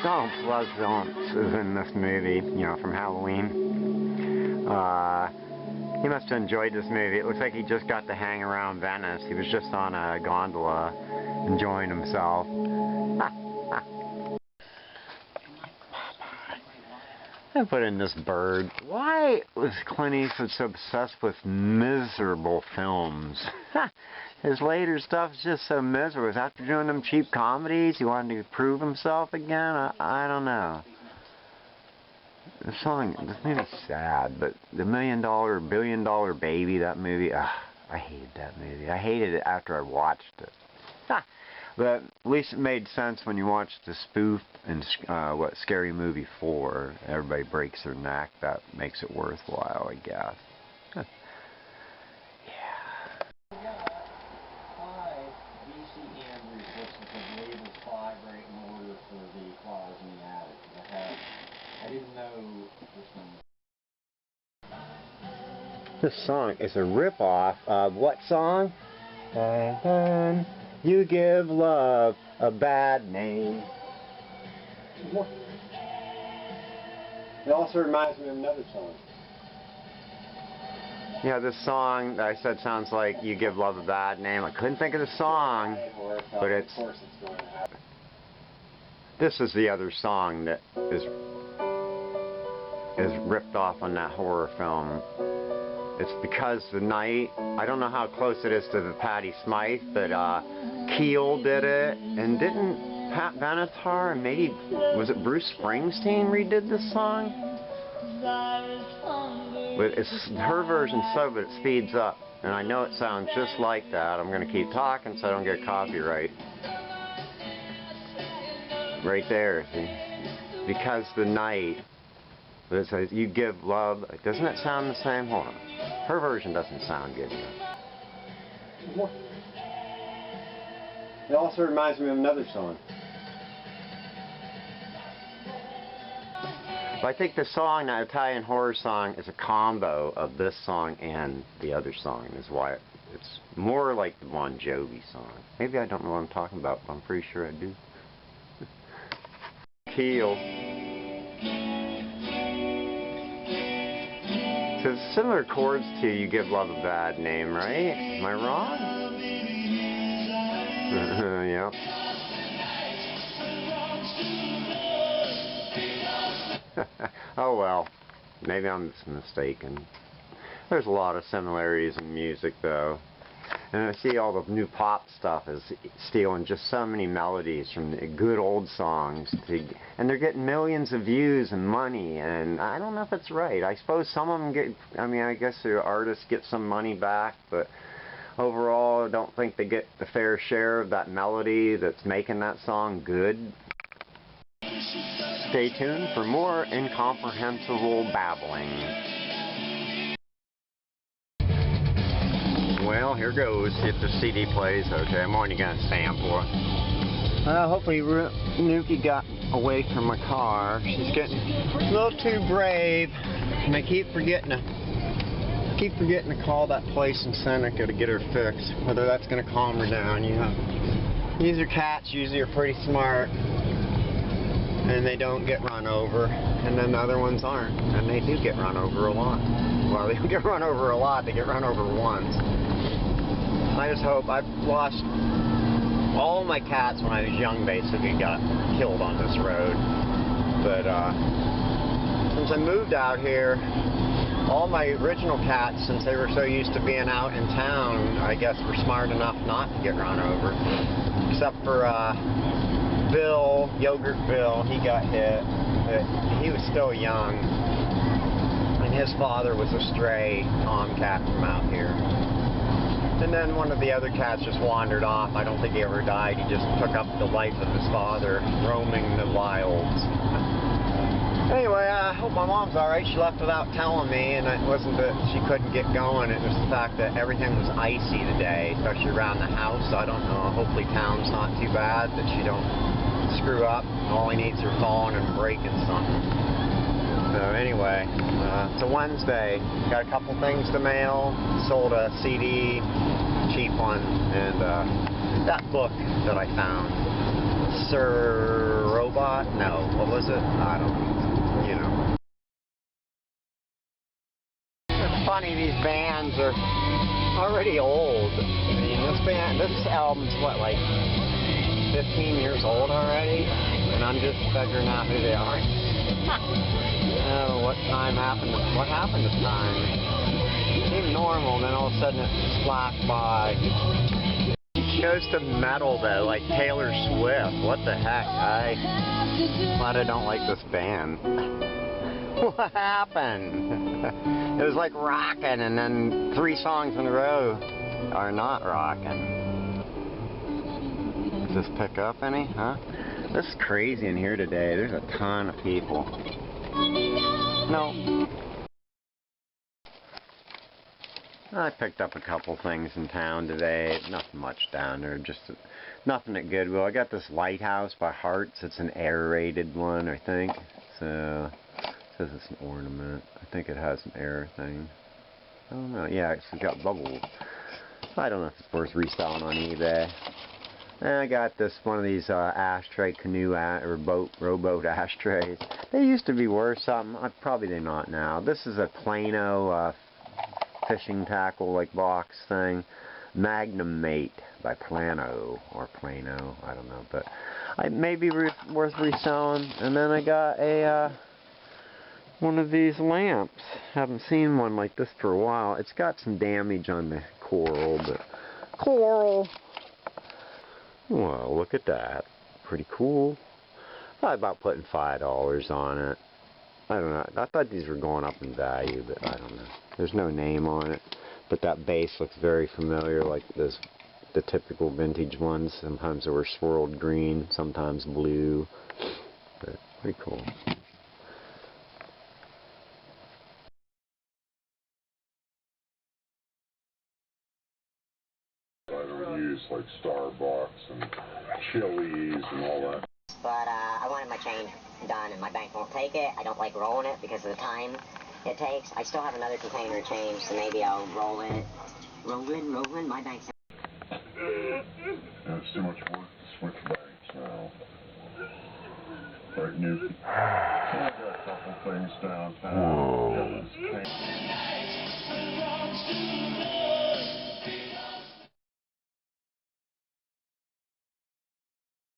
Donald Pleasance is in this movie, you know, from Halloween. He must have enjoyed this movie. It looks like he just got to hang around Venice. He was just on a gondola enjoying himself. I put in this bird. Why was Clint Eastwood so obsessed with miserable films? His later stuff is just so miserable. After doing them cheap comedies, he wanted to prove himself again? I don't know. This movie's sad, but the $1 Million, $1 Billion Baby, that movie, I hated that movie. I hated it after I watched it. But at least it made sense when you watched the spoof in Scary Movie 4. Everybody breaks their neck. That makes it worthwhile, I guess. I didn't know this one. This song is a rip-off of what song? Dun, dun, you give love a bad name. It also reminds me of another song. Yeah, this song that I said sounds like You Give Love a Bad Name. I couldn't think of the song, but it's... Of course it's going to happen. This is the other song that is ripped off on that horror film. It's Because the Night. I don't know how close it is to the Patti Smythe, but Keel did it, and didn't Pat Benatar and maybe, was it Bruce Springsteen redid this song? But it's her version so, but it speeds up, and I know it sounds just like that. I'm going to keep talking so I don't get copyright. Right there, see? Because the night, it says you give love. Doesn't it sound the same? Hold on. Her version doesn't sound good enough. It also reminds me of another song. But I think the song, that Italian horror song, is a combo of this song and the other song. Is why it's more like the Bon Jovi song. Maybe I don't know what I'm talking about, but I'm pretty sure I do. Keel. So it's similar chords to You Give Love a Bad Name, right? Am I wrong? Yep. Oh well, maybe I'm just mistaken. There's a lot of similarities in music though. And I see all the new pop stuff is stealing just so many melodies from the good old songs, and they're getting millions of views and money, and I don't know if it's right. I suppose some of them get, I mean, I guess the artists get some money back, but overall I don't think they get the fair share of that melody that's making that song good. Stay tuned for more incomprehensible babbling. Well, here goes. If the CD plays, okay, I'm only going to sample it. Hopefully Nuki got away from my car. She's getting a little too brave, and I keep forgetting to call that place in Seneca to get her fixed. Whether that's going to calm her down, you know. These are cats usually are pretty smart, and they don't get run over, and then the other ones aren't, and they do get run over a lot. Well, they don't get run over a lot, they get run over once. I just hope, I've lost all my cats when I was young basically got killed on this road, but since I moved out here, all my original cats, since they were so used to being out in town, I guess were smart enough not to get run over, except for Bill, Yogurt Bill. He got hit, but he was still young, and his father was a stray tomcat from out here. And then one of the other cats just wandered off. I don't think he ever died. He just took up the life of his father, roaming the wilds. Anyway, I hope my mom's alright. She left without telling me, and it wasn't that she couldn't get going. It was the fact that everything was icy today, especially around the house. I don't know. Hopefully town's not too bad, that she don't screw up. All he needs are falling and breaking something. So anyway, it's a Wednesday. Got a couple things to mail. Sold a CD, cheap one, and that book that I found. Sir Robot? No, what was it? I don't know. You know. It's funny, these bands are already old. I mean, this album's what, like 15 years old already? And I'm just figuring out who they are. Oh, what happened to time? It seemed normal, then all of a sudden it splashed by. It goes to metal though, like Taylor Swift. What the heck? Glad I don't like this band. What happened? It was like rocking, and then 3 songs in a row are not rocking. Does this pick up any? Huh? This is crazy in here today. There's a ton of people. No. I picked up a couple things in town today. Nothing much down there. Just nothing at Goodwill. I got this Lighthouse by Hearts. It's an air-rated one, I think. So it says it's an ornament. I think it has an air thing. I don't know. Yeah, it's got bubbles. I don't know if it's worth reselling on eBay. And I got this one of these ashtray canoe or rowboat ashtrays. They used to be worth something. Probably they're not now. This is a Plano fishing tackle like box thing. Magnum Mate by Plano or Plano. I don't know, but I may be worth reselling. And then I got a one of these lamps. Haven't seen one like this for a while. It's got some damage on the coral, but coral. Well, look at that. Pretty cool. I thought about putting $5 on it. I don't know. I thought these were going up in value, but I don't know. There's no name on it. But that base looks very familiar, like the typical vintage ones. Sometimes they were swirled green, sometimes blue. But pretty cool. Use like Starbucks and Chili's and all that. But I wanted my change done and my bank won't take it. I don't like rolling it because of the time it takes. I still have another container of change, so maybe I'll roll it. Rolling, my bank's... Yeah, it's too much work to switch banks now. Right, Nuke? I got a couple things downtown.